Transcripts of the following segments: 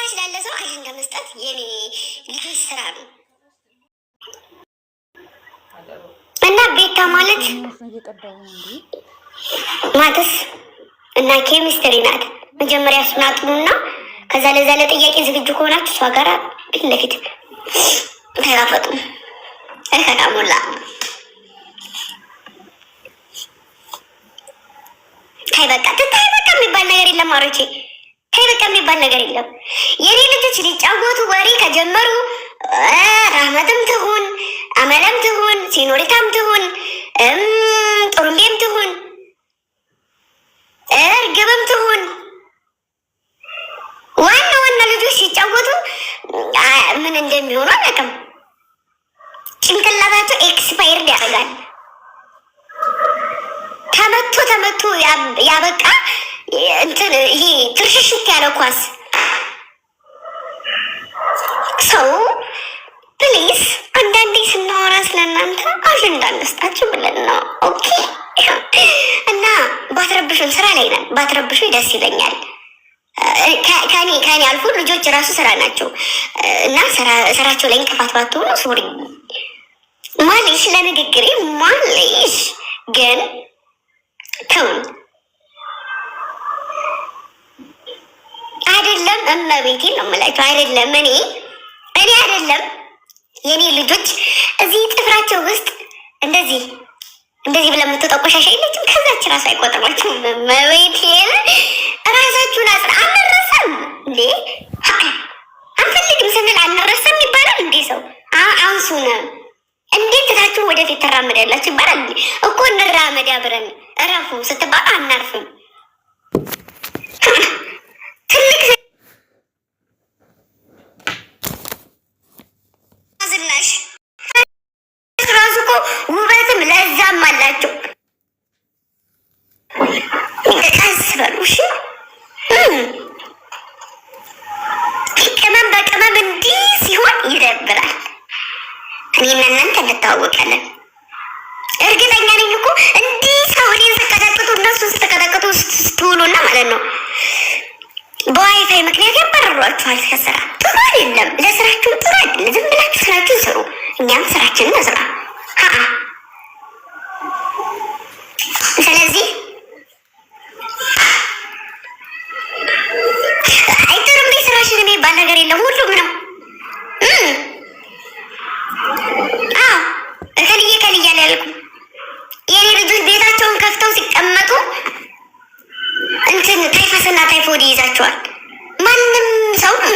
ከታች ላለ ሰው አጀንዳ መስጠት የኔ ልጆች ስራ ነው እና ቤታ ማለት ማትስ እና ኬሚስትሪ ናት። መጀመሪያ እሱን አጥኑና ከዛ ለዛ ለጥያቄ ዝግጁ ከሆናችሁ እሷ ጋር ፊት ለፊት ተጋፈጡ። እከዳሙላ ታይ በቃ የሚባል ነገር የለም። አሮቼ ታይ በቃ የሚባል ነገር የለም። የኔ ልጆች ሊጫወቱ ወሬ ከጀመሩ ራህመትም ትሁን አመለም ትሁን ሲኖሪታም ትሁን ጥሩምቤም ትሁን እርግብም ትሁን ዋና ልጆች ሲጫወቱ ምን እንደሚሆኑ አላውቅም። ጭንቅላታቸው ኤክስፓየርድ ያደርጋል። ተመቶ ያበቃ እንትን ይሄ ትርሽሽት ያለ ኳስ ሰው ፕሊዝ አንዳንዴ ስናወራ ስለእናንተ አጀንዳ እንስጣችሁ ብለን ነው። ኦኬ እና ባትረብሹን ስራ ላይ ነን። ባትረብሹ ደስ ይለኛል። ከኔ አልፎ ልጆች ራሱ ስራ ናቸው እና ስራቸው ላይ እንቅፋት ባትሆኑ ሶሪ ማለሽ ለንግግሬ ማለሽ ግን ተውን አይደለም። እመቤቴን ነው የምላቸው። አይደለም እኔ አይደለም የኔ ልጆች እዚህ ጥፍራቸው ውስጥ እንደዚህ ብለን የምትወጣው ቆሻሻ የለችም። ከዛች ራሱ አይቆጥሯችሁም። እመቤቴን ራሳችሁን አንረሳም እንዴ አንፈልግም ስንል አንረሳም ይባላል እንዴ? ሰው አንሱን እንዴት ትታችሁ ወደፊት ተራመዳላችሁ ይባላል እኮ። እንራመድ አብረን እረፉ ስትባሉ አናርፍም። ትልቅ ዝናሽ ራሱ እኮ ውበትም ለዛም አላቸው። ቀስ በሉ እሺ። ቅመም በቅመም እንዲህ ሲሆን ይደብራል። እኔና እናንተ እንተዋወቃለን። እርግጠኛ ነኝ እኮ እንዲህ ሰው እኔን ስትቀጠቅጡ እነሱን ስትቀጠቅጡ ስትውሉና ማለት ነው በዋይፋይ ምክንያት ያባረሯችኋል ከስራ። ጥሩ አይደለም፣ ለስራችሁ ጥሩ አይደለም። ዝም ብላችሁ ስራችሁን ስሩ፣ እኛም ስራችንን እንስራ። ስለዚህ አይጥሩም ቤት ስራሽን የሚባል ነገር የለም። ሁሉም ነው ከልያ ያልኩ የኔ ልጆች ቤታቸውን ከፍተው ሲቀመጡ እንትን ታይፈስና ታይፎድ ይይዛቸዋል።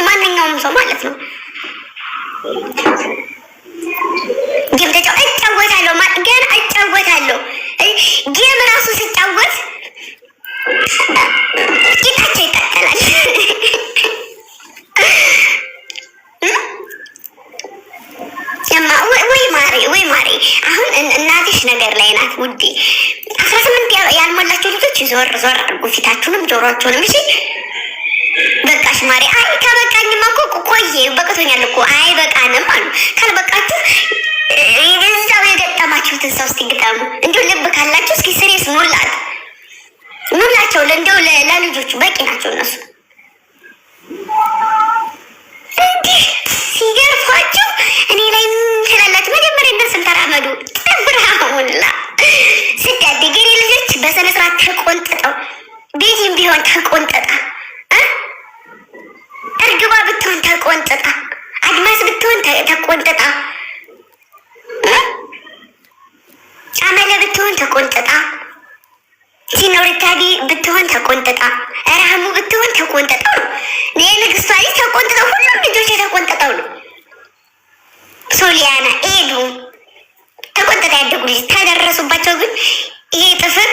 ማንኛውም ሰው ማለት ነው። ጌም እጫወታለሁ ገና እጫወታለሁ። ጌም ራሱ ሲጫወት ጌታቸው ይቀጠላል። ወይ ማሬ አሁን እናትሽ ነገር ላይ ናት ውዴ። 18 ያልሞላቸው ልጆች ዞር አድርጉ ፊታችሁንም ጆሮአችሁንም። እሺ በቃሽ ማሬ። አይ ከበቃኝማ እኮ ቆየ በቅቶኛል እኮ። አይ በቃንም አሉ። ካልበቃችሁ እዛው የገጠማችሁትን ሰው እስኪ ግጠሙ። እንዲሁ ልብ ካላችሁ እስኪ ስሬስ ሙላቸው። እንደው ለልጆቹ በቂ ናቸው እነሱ። እንዲህ ሲገርፏችሁ እኔ ላይ ትላላችሁ። መጀመሪያ እነሱን ተራመዱ። ጥብራሙላ ስዳደግ የኔ ልጆች በስነ ስርዓት ተቆንጥጠው ቤቴም ቢሆን ተቆንጥጣ፣ እርግቧ ብትሆን ተቆንጥጣ፣ አድማስ ብትሆን ተቆንጥጣ፣ አመለ ብትሆን ተቆንጥጣ፣ ሲኖሪታዲ ብትሆን ተቆንጥጣ፣ ረሃሙ ብትሆን ተቆንጥጠው ነው። የንግስቷ ልጅ ተቆንጥጠው፣ ሁሉም ልጆች የተቆንጥጠው ነው። ሶሊያና ኤዱ ተቆንጥጠው ያደጉ ልጅ ተደረሱባቸው። ግን ይሄ ጥፍር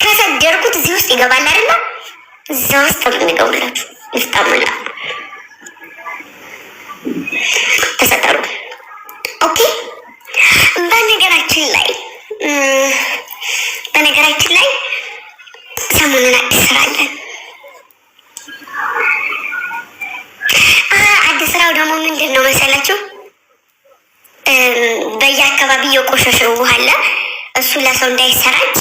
ከሰደርኩት እዚህ ውስጥ ይገባል አይደለ? እዛ ውስጥ ነው የሚገቡላችሁ። ይፍጣሙላ ተሰጠሩ። ኦኬ። በነገራችን ላይ ሰሞኑን አዲስ ስራ አለን። አዲስ ስራው ደግሞ ምንድን ነው መሰላችሁ? በየአካባቢ የቆሸሸ ውሃ አለ። እሱ ለሰው እንዳይሰራጭ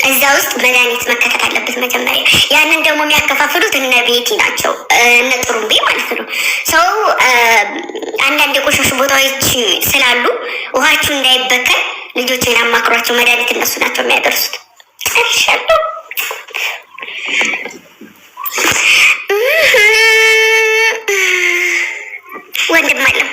እዛ ውስጥ መድኃኒት መከተት አለበት መጀመሪያ። ያንን ደግሞ የሚያከፋፍሉት እነ ቤቲ ናቸው፣ እነ ጥሩምቤ ማለት ነው። ሰው አንዳንድ የቆሻሹ ቦታዎች ስላሉ ውሃችሁ እንዳይበከል ልጆችን ያማክሯቸው። መድኃኒት እነሱ ናቸው የሚያደርሱት። ጨርሻለሁ። ወንድም አለም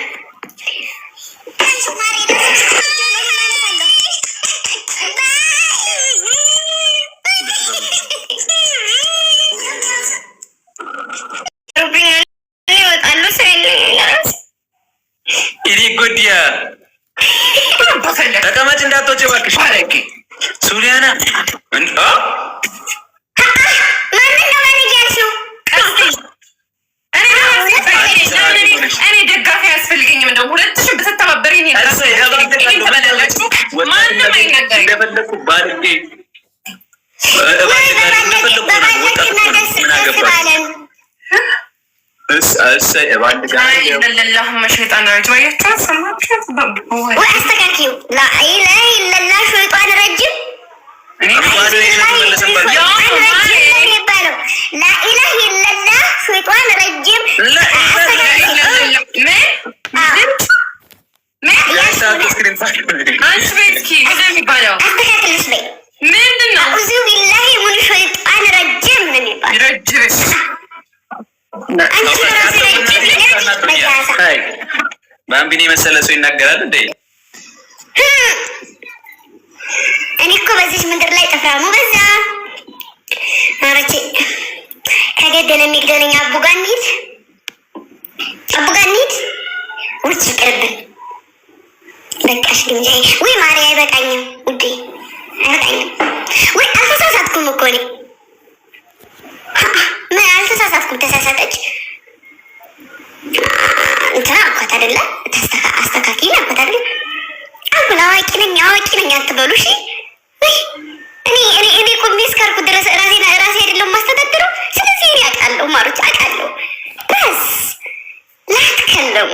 ጎዲያ ተቀመጭ፣ እንዳትወጪ እባክሽ። ሱሊያና እኔ ደጋፊ አያስፈልገኝም። እንደው ሁለትሽም ብትተባበሪ ማንም አይናገረኝ። ባምቢኒ መሰለ ሰው ይናገራል እንዴ? እኔ እኮ በዚህ ምድር ላይ ተፍራሙ በዛ አረቺ ከገደለ የሚግደለኝ አቡጋ እንሂድ፣ አቡጋ እንሂድ። ውጭ ይቅርብን በቃሽ። ግምጃዬ ወይ ማርያ አይበቃኝም ውዴ፣ አይበቃኝም ወይ። አልተሳሳትኩም እኮ እኔ ምን አልተሳሳትኩም። ተሳሳተች እንትና አኳት አይደለ? አስተካኪ አኳት አይደለ? አሁን አዋቂ ነኝ አትበሉ እሺ። እኔ ቆሜ እስካልኩ ድረስ ራሴ አይደለም ማስተዳድረው። ስለዚህ እኔ አውቃለሁ ማሮች፣ አውቃለሁ። በስ ላትከለሙ